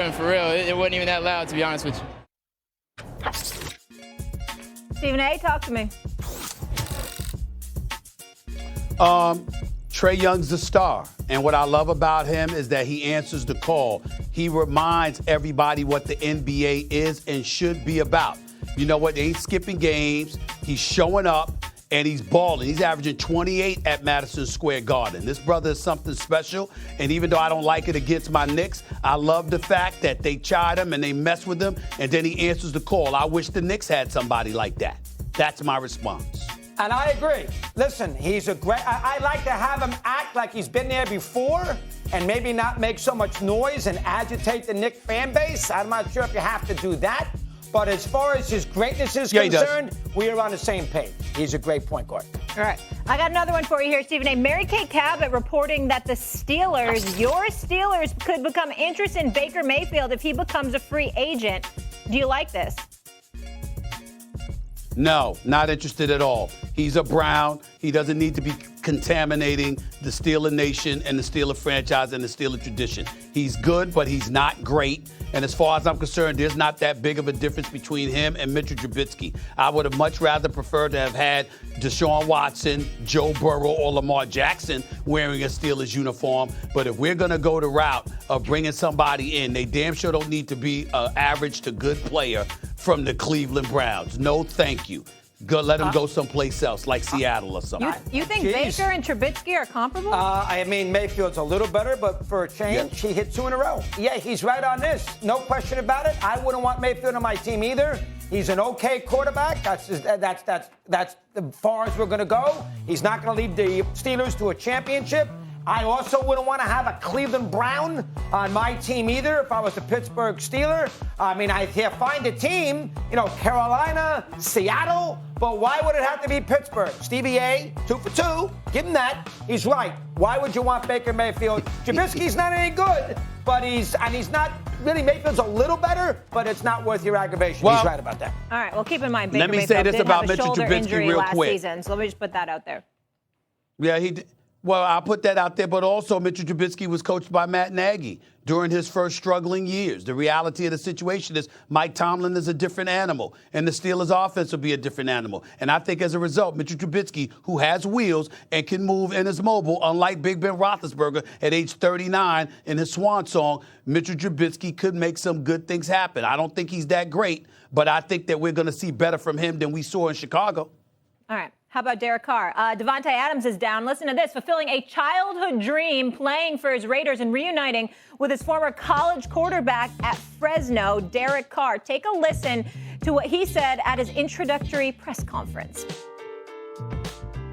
For real, it wasn't even that loud, to be honest with you. Stephen A., talk to me. Trae Young's the star. And what I love about him is that he answers the call. He reminds everybody what the NBA is and should be about. You know what? They ain't skipping games. He's showing up. And he's balling. He's averaging 28 at Madison Square Garden. This brother is something special. And even though I don't like it against my Knicks, I love the fact that they chide him and they mess with him, and then he answers the call. I wish the Knicks had somebody like that. That's my response. And I agree. Listen, he's a great. I like to have him act like he's been there before and maybe not make so much noise and agitate the Knicks fan base. I'm not sure if you have to do that. But as far as his greatness is concerned, we are on the same page. He's a great point guard. All right. I got another one for you here, Stephen A. Mary-Kate Cabot reporting that the Steelers, your Steelers, could become interested in Baker Mayfield if he becomes a free agent. Do you like this? No, not interested at all. He's a Brown. He doesn't need to be contaminating the Steeler nation and the Steeler franchise and the Steeler tradition. He's good, but he's not great. And as far as I'm concerned, there's not that big of a difference between him and Mitchell Trubisky. I would have much rather preferred to have had Deshaun Watson, Joe Burrow, or Lamar Jackson wearing a Steelers uniform. But if we're going to go the route of bringing somebody in, they damn sure don't need to be an average to good player from the Cleveland Browns. No, thank you. Go, let him go someplace else, like Seattle or something. You think Baker and Trubisky are comparable? I mean, Mayfield's a little better, but for a change, he hit 2 in a row. Yeah, he's right on this. No question about it. I wouldn't want Mayfield on my team either. He's an okay quarterback. That's as far as we're going to go. He's not going to lead the Steelers to a championship. I also wouldn't want to have a Cleveland Brown on my team either if I was a Pittsburgh Steeler. I mean, I can't find a team, Carolina, Seattle, but why would it have to be Pittsburgh? Stevie A, 2 for 2, give him that. He's right. Why would you want Baker Mayfield? Trubisky's not any good, but he's not really. Mayfield's a little better, but it's not worth your aggravation. He's right about that. All right, well, keep in mind, Baker let me Mayfield say this did about have a Mitchell shoulder Trubisky injury real last quick. season, so let me just put that out there. Yeah, he did. Well, I'll put that out there, but also Mitchell Trubisky was coached by Matt Nagy during his first struggling years. The reality of the situation is Mike Tomlin is a different animal, and the Steelers' offense will be a different animal. And I think as a result, Mitchell Trubisky, who has wheels and can move and is mobile, unlike Big Ben Roethlisberger at age 39 in his swan song, Mitchell Trubisky could make some good things happen. I don't think he's that great, but I think that we're going to see better from him than we saw in Chicago. All right. How about Derek Carr? Devontae Adams is down. Listen to this. Fulfilling a childhood dream, playing for his Raiders and reuniting with his former college quarterback at Fresno, Derek Carr. Take a listen to what he said at his introductory press conference.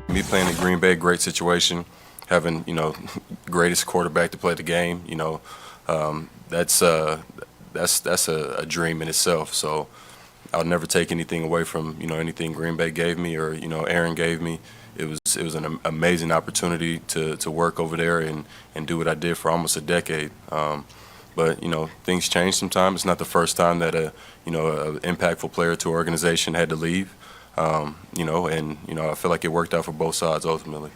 Me playing in Green Bay, great situation. Having, greatest quarterback to play the game, that's a dream in itself. So I'll never take anything away from, anything Green Bay gave me or, Aaron gave me. It was an amazing opportunity to work over there and do what I did for almost a decade. But, things change sometimes. It's not the first time that a impactful player to an organization had to leave. I feel like it worked out for both sides ultimately.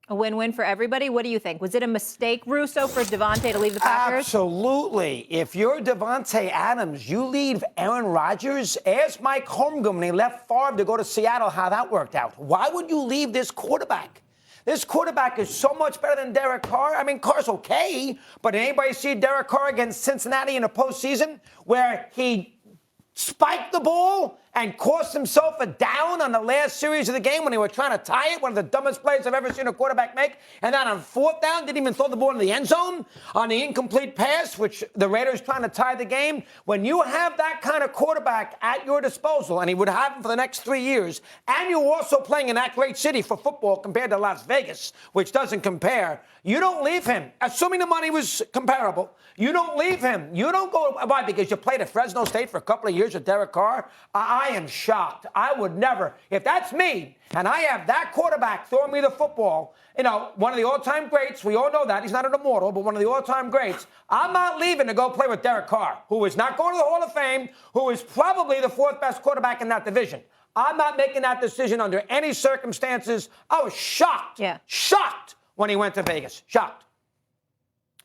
A win-win for everybody. What do you think? Was it a mistake, Russo, for Devontae to leave the Packers? Absolutely. If you're Devontae Adams, you leave Aaron Rodgers. Ask Mike Holmgren when he left Favre to go to Seattle how that worked out. Why would you leave this quarterback? This quarterback is so much better than Derek Carr. I mean, Carr's okay, but did anybody see Derek Carr against Cincinnati in the postseason where he spiked the ball and cost himself a down on the last series of the game when they were trying to tie it? One of the dumbest plays I've ever seen a quarterback make. And then on 4th down, didn't even throw the ball in the end zone on the incomplete pass, which the Raiders trying to tie the game. When you have that kind of quarterback at your disposal, and he would have him for the next 3 years, and you're also playing in that great city for football compared to Las Vegas, which doesn't compare, you don't leave him. Assuming the money was comparable, you don't leave him. You don't go, why? Because you played at Fresno State for a couple of years with Derek Carr? I am shocked. I would never. If that's me and I have that quarterback throwing me the football, one of the all-time greats, we all know that. He's not an immortal, but one of the all-time greats. I'm not leaving to go play with Derek Carr, who is not going to the Hall of Fame, who is probably the 4th best quarterback in that division. I'm not making that decision under any circumstances. I was shocked. Yeah. Shocked when he went to Vegas. Shocked.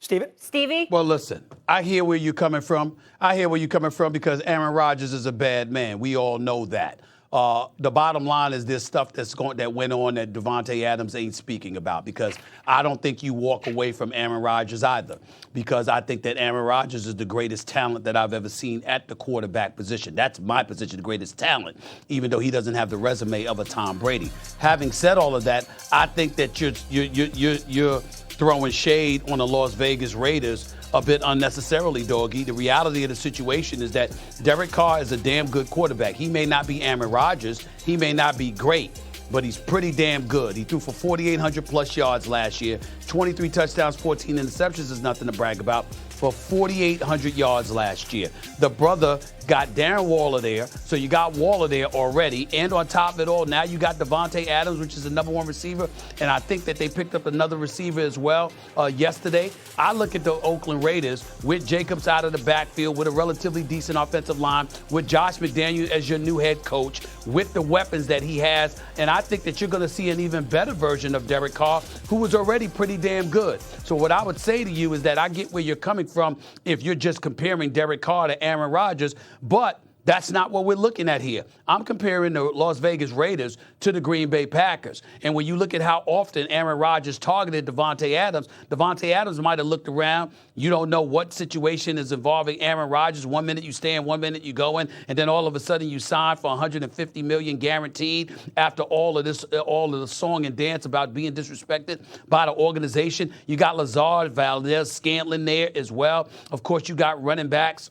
Stevie? Well, listen, I hear where you're coming from. I hear where you're coming from because Aaron Rodgers is a bad man. We all know that. The bottom line is this stuff that went on that Davante Adams ain't speaking about, because I don't think you walk away from Aaron Rodgers either, because I think that Aaron Rodgers is the greatest talent that I've ever seen at the quarterback position. That's my position, the greatest talent, even though he doesn't have the resume of a Tom Brady. Having said all of that, I think that you're throwing shade on the Las Vegas Raiders a bit unnecessarily, doggy. The reality of the situation is that Derek Carr is a damn good quarterback. He may not be Aaron Rodgers. He may not be great, but he's pretty damn good. He threw for 4,800 plus yards last year, 23 touchdowns, 14 interceptions is nothing to brag about, for 4,800 yards last year. The brother got Darren Waller there, so you got Waller there already. And on top of it all, now you got Davante Adams, which is the number one receiver. And I think that they picked up another receiver as well yesterday. I look at the Oakland Raiders with Jacobs out of the backfield, with a relatively decent offensive line, with Josh McDaniels as your new head coach, with the weapons that he has. And I think that you're going to see an even better version of Derek Carr, who was already pretty damn good. So what I would say to you is that I get where you're coming from if you're just comparing Derek Carr to Aaron Rodgers, but that's not what we're looking at here. I'm comparing the Las Vegas Raiders to the Green Bay Packers. And when you look at how often Aaron Rodgers targeted Davante Adams might have looked around. You don't know what situation is involving Aaron Rodgers. 1 minute you stay in, 1 minute you go in, and then all of a sudden you sign for $150 million guaranteed after all of the song and dance about being disrespected by the organization. You got Lazard, Valdez, Scantling there as well. Of course, you got running backs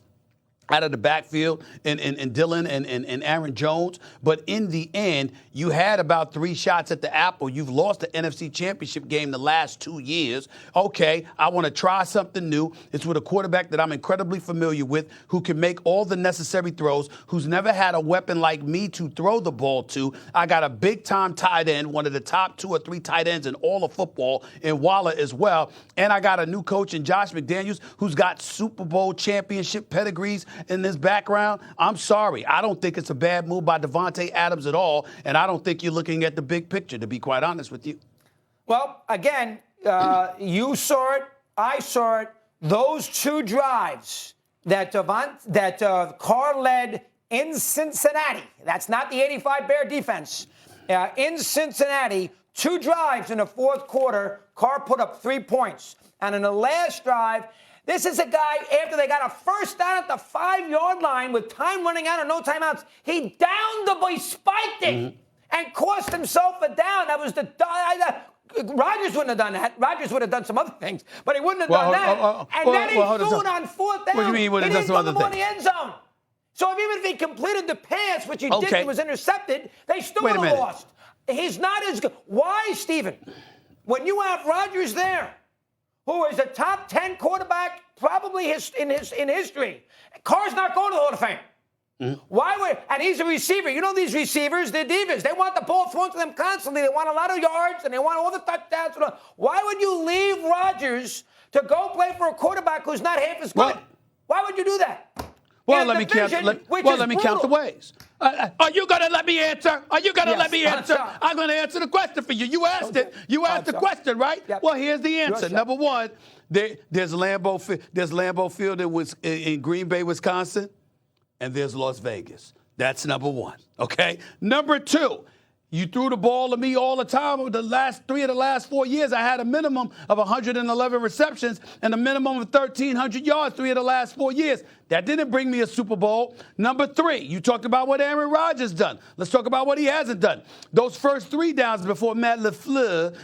out of the backfield and Dillon and Aaron Jones. But in the end, you had about 3 shots at the apple. You've lost the NFC Championship game the last 2 years. Okay, I want to try something new. It's with a quarterback that I'm incredibly familiar with, who can make all the necessary throws, who's never had a weapon like me to throw the ball to. I got a big-time tight end, one of the top 2 or 3 tight ends in all of football, in Waller as well. And I got a new coach in Josh McDaniels, who's got Super Bowl championship pedigrees in this background. I'm sorry. I don't think it's a bad move by Davante Adams at all, and I don't think you're looking at the big picture, to be quite honest with you. Well, again, you saw it, I saw it. Those 2 drives that Carr led in Cincinnati, that's not the 85 Bear defense, in Cincinnati, 2 drives in the fourth quarter, Carr put up 3 points. And in the last drive, this is a guy, after they got a first down at the 5-yard line with time running out and no timeouts, he downed the boy, spiked it, and cost himself a down. That was Rodgers wouldn't have done that. Rodgers would have done some other things, but he wouldn't have done that. And then he threw it on 4th down. What do you mean he wouldn't have done some other things? He didn't put the ball in the end zone. So if he completed the pass, which he didn't, was intercepted, they still would have lost. He's not as good. Why, Stephen? When you have Rodgers there, who is a top 10 quarterback probably in history, Carr's not going to the Hall of Fame. Why would? And he's a receiver. You know these receivers, they're divas. They want the ball thrown to them constantly. They want a lot of yards, and they want all the touchdowns. Why would you leave Rodgers to go play for a quarterback who's not half as good? Why would you do that? Well, let me count the ways. Are you going to let me answer? Are you going to let me answer? I'm going to answer the question for you. You asked it. You asked the question, right? Yep. Well, here's the answer. Number one, there's Lambeau Field in Green Bay, Wisconsin, and there's Las Vegas. That's number one, okay? Number two, you threw the ball to me all the time. Over the last 3 of the last 4 years, I had a minimum of 111 receptions and a minimum of 1,300 yards 3 of the last 4 years. That didn't bring me a Super Bowl. Number three, you talked about what Aaron Rodgers done. Let's talk about what he hasn't done. Those first 3 downs before Matt LaFleur